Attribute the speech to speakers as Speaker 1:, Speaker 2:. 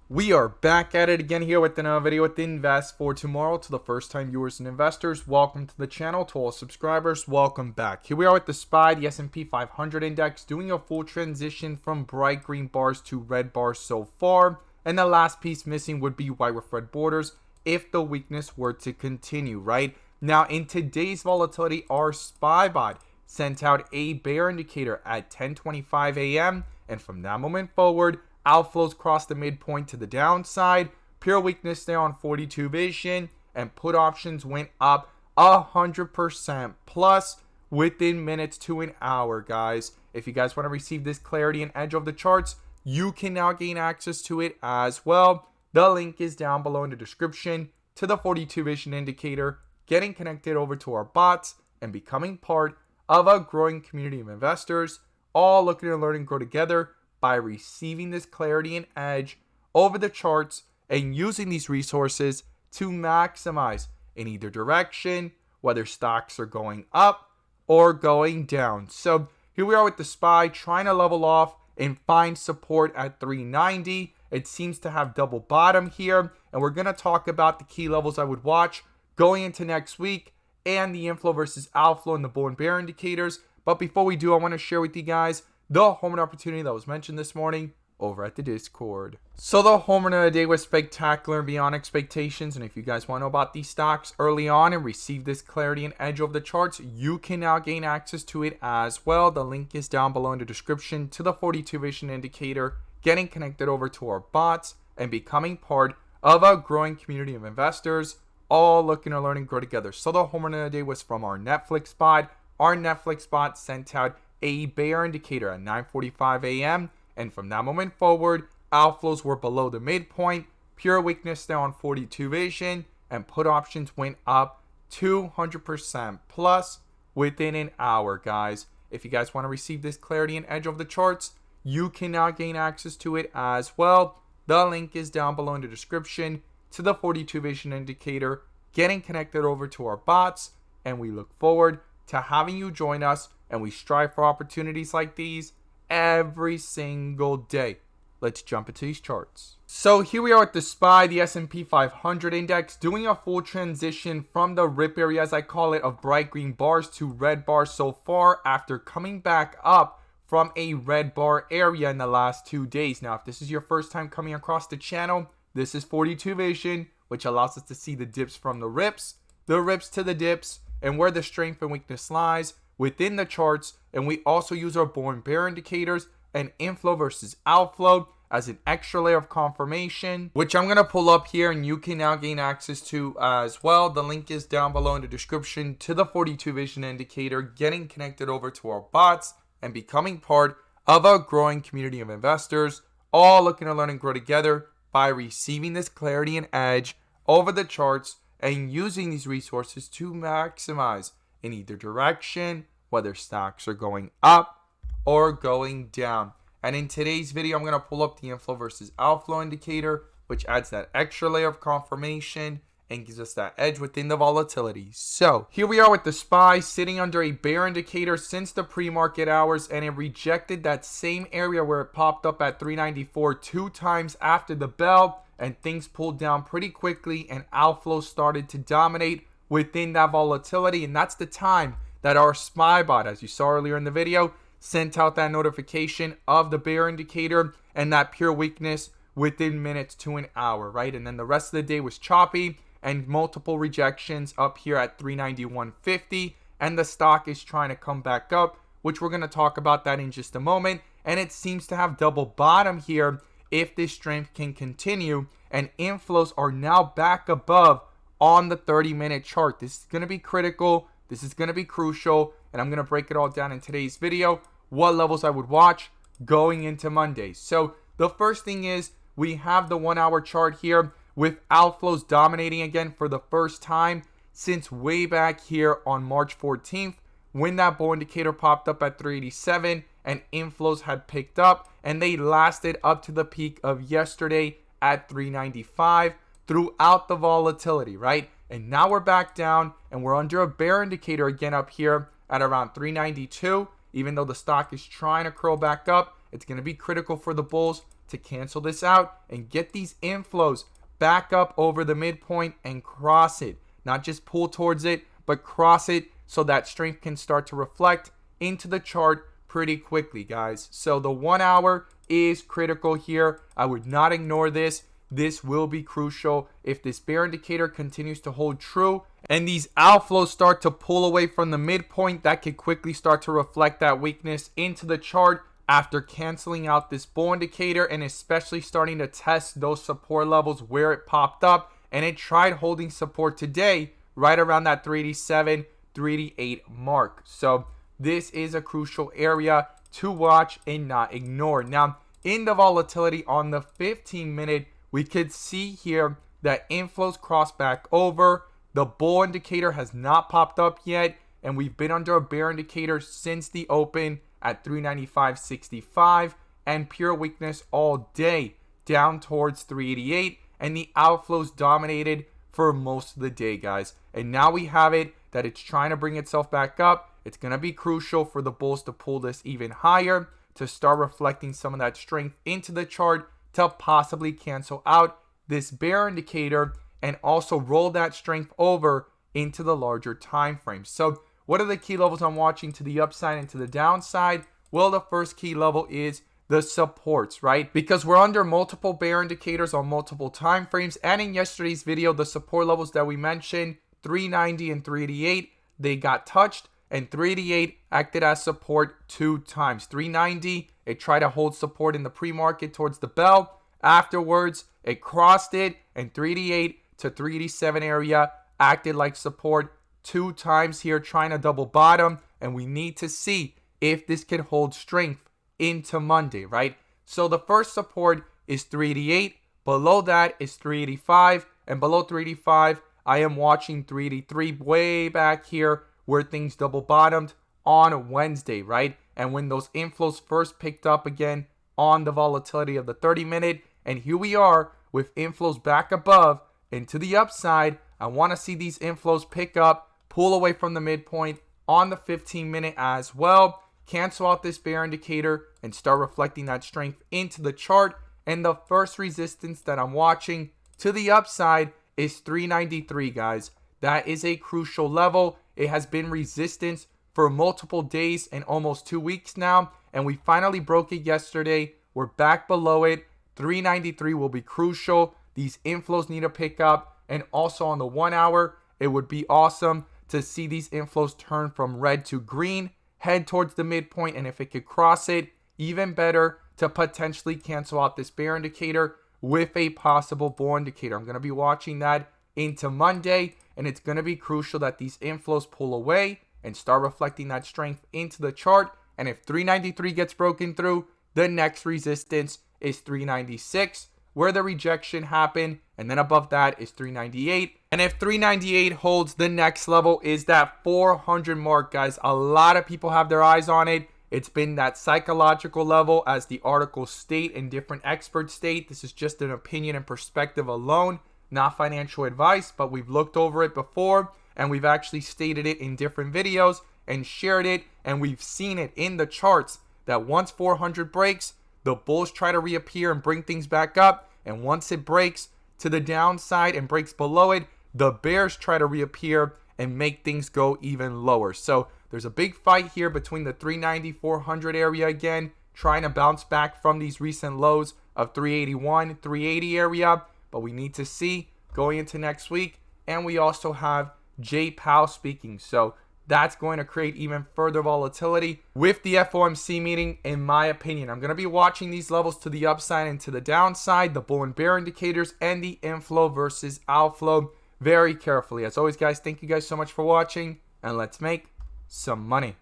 Speaker 1: We are back at it again here with another video with Invest for Tomorrow. To the first time viewers and investors, welcome to the channel. To all subscribers, welcome back. Here we are with the SPY, the S&P 500 index, doing a full transition from bright green bars to red bars so far. And the last piece missing would be white with red borders if the weakness were to continue, right? Now, in today's volatility, our SPY bot sent out a bear indicator at 10:25 a.m. And from that moment forward, outflows crossed the midpoint to the downside, pure weakness there on 42 vision, and put options went up 100% plus within minutes to an hour, guys. If you guys want to receive this clarity and edge of the charts, you can now gain access to it as well. The link is down below in the description to the 42 vision indicator, getting connected over to our bots, and becoming part of a growing community of investors, all looking to learn and grow together by receiving this clarity and edge over the charts and using these resources to maximize in either direction, whether stocks are going up or going down. So here we are with the SPY trying to level off and find support at 390. It seems to have double bottom here, and we're going to talk about the key levels I would watch going into next week and the inflow versus outflow in the bull and bear indicators. But before we do, I want to share with you guys the home run opportunity that was mentioned this morning over at the Discord. So the home run of the day was spectacular and beyond expectations. And if you guys want to know about these stocks early on and receive this clarity and edge of the charts, you can now gain access to it as well. The link is down below in the description to the 42 vision indicator, getting connected over to our bots and becoming part of a growing community of investors, all looking to learn and grow together. So the home run of the day was from our Netflix bot. Our Netflix bot sent out a bear indicator at 9:45 a.m. and from that moment forward, outflows were below the midpoint, pure weakness there on 42 vision, and put options went up 200% plus within an hour, guys. If you guys want to receive this clarity and edge of the charts, you can now gain access to it as well. The link is down below in the description to the 42 vision indicator, getting connected over to our bots, and we look forward to having you join us, and we strive for opportunities like these every single day. Let's jump into these charts. So here we are at the SPY, the S&P 500 index, doing a full transition from the rip area, as I call it, of bright green bars to red bars so far after coming back up from a red bar area in the last 2 days. Now, if this is your first time coming across the channel, this is 42 vision, which allows us to see the dips from the rips to the dips, and where the strength and weakness lies within the charts. And we also use our bull and bear indicators and inflow versus outflow as an extra layer of confirmation, which I'm going to pull up here and you can now gain access to as well. The link is down below in the description to the 42 vision indicator, getting connected over to our bots and becoming part of a growing community of investors, all looking to learn and grow together by receiving this clarity and edge over the charts and using these resources to maximize in either direction, whether stocks are going up or going down. And in today's video, I'm going to pull up the inflow versus outflow indicator, which adds that extra layer of confirmation and gives us that edge within the volatility. So here we are with the SPY sitting under a bear indicator since the pre-market hours, and it rejected that same area where it popped up at 394 2 times after the bell, and things pulled down pretty quickly and outflows started to dominate within that volatility. And that's the time that our SPY bot, as you saw earlier in the video, sent out that notification of the bear indicator and that pure weakness within minutes to an hour, right? And then the rest of the day was choppy and multiple rejections up here at 391.50, and the stock is trying to come back up, which we're going to talk about that in just a moment. And it seems to have double bottom here if this strength can continue, and inflows are now back above on the 30-minute chart. This is going to be critical. This is going to be crucial, and I'm going to break it all down in today's video, what levels I would watch going into Monday. So the first thing is we have the 1 hour chart here with outflows dominating again for the first time since way back here on March 14th, when that bull indicator popped up at 387 and inflows had picked up, and they lasted up to the peak of yesterday at 395 throughout the volatility, right? And now we're back down and we're under a bear indicator again up here at around 392. Even though the stock is trying to curl back up, it's going to be critical for the bulls to cancel this out and get these inflows back up over the midpoint and cross it. Not just pull towards it, but cross it so that strength can start to reflect into the chart pretty quickly, guys. So the 1 hour is critical here. I would not ignore this. This will be crucial. If this bear indicator continues to hold true and these outflows start to pull away from the midpoint, that could quickly start to reflect that weakness into the chart after canceling out this bull indicator and especially starting to test those support levels where it popped up. And it tried holding support today right around that 387, 388 mark. So this is a crucial area to watch and not ignore. Now, in the volatility on the 15-minute, we could see here that inflows cross back over. The bull indicator has not popped up yet, and we've been under a bear indicator since the open at 395.65, and pure weakness all day down towards 388, and the outflows dominated for most of the day, guys. And now we have it that it's trying to bring itself back up. It's going to be crucial for the bulls to pull this even higher, to start reflecting some of that strength into the chart, to possibly cancel out this bear indicator and also roll that strength over into the larger time frame. So what are the key levels I'm watching to the upside and to the downside? Well, the first key level is the supports, right? Because we're under multiple bear indicators on multiple time frames. And in yesterday's video, the support levels that we mentioned, 390 and 388, they got touched, and 388 acted as support 2 times. 390, it tried to hold support in the pre-market towards the bell. Afterwards, it crossed it, and 388 to 387 area acted like support 2 times here, trying to double bottom. And we need to see if this can hold strength into Monday, right? So the first support is 388. Below that is 385. And below 385, I am watching 383 way back here where things double bottomed on Wednesday, right? And when those inflows first picked up again on the volatility of the 30-minute. And here we are with inflows back above and to the upside. I want to see these inflows pick up, pull away from the midpoint on the 15-minute as well. Cancel out this bear indicator and start reflecting that strength into the chart. And the first resistance that I'm watching to the upside is 393, guys. That is a crucial level. It has been resistance for multiple days and almost 2 weeks now, and we finally broke it yesterday. We're back below it. 393 will be crucial. These inflows need to pick up, and also on the 1 hour, it would be awesome to see these inflows turn from red to green, head towards the midpoint, and if it could cross it, even better to potentially cancel out this bear indicator with a possible bull indicator. I'm going to be watching that into Monday, and it's going to be crucial that these inflows pull away and start reflecting that strength into the chart. And if 393 gets broken through, the next resistance is 396, where the rejection happened, and then above that is 398. And if 398 holds, the next level is that 400 mark, guys. A lot of people have their eyes on it. It's been that psychological level, as the articles state and different experts state. This is just an opinion and perspective alone, not financial advice, but we've looked over it before, and we've actually stated it in different videos and shared it, and we've seen it in the charts that once 400 breaks, the bulls try to reappear and bring things back up, and once it breaks to the downside and breaks below it, the bears try to reappear and make things go even lower. So there's a big fight here between the 390, 400 area again, trying to bounce back from these recent lows of 381, 380 area, but we need to see going into next week. And we also have Jay Powell speaking, so that's going to create even further volatility with the FOMC meeting, in my opinion. I'm going to be watching these levels to the upside and to the downside, the bull and bear indicators, and the inflow versus outflow very carefully. As always, guys, thank you guys so much for watching, and let's make some money.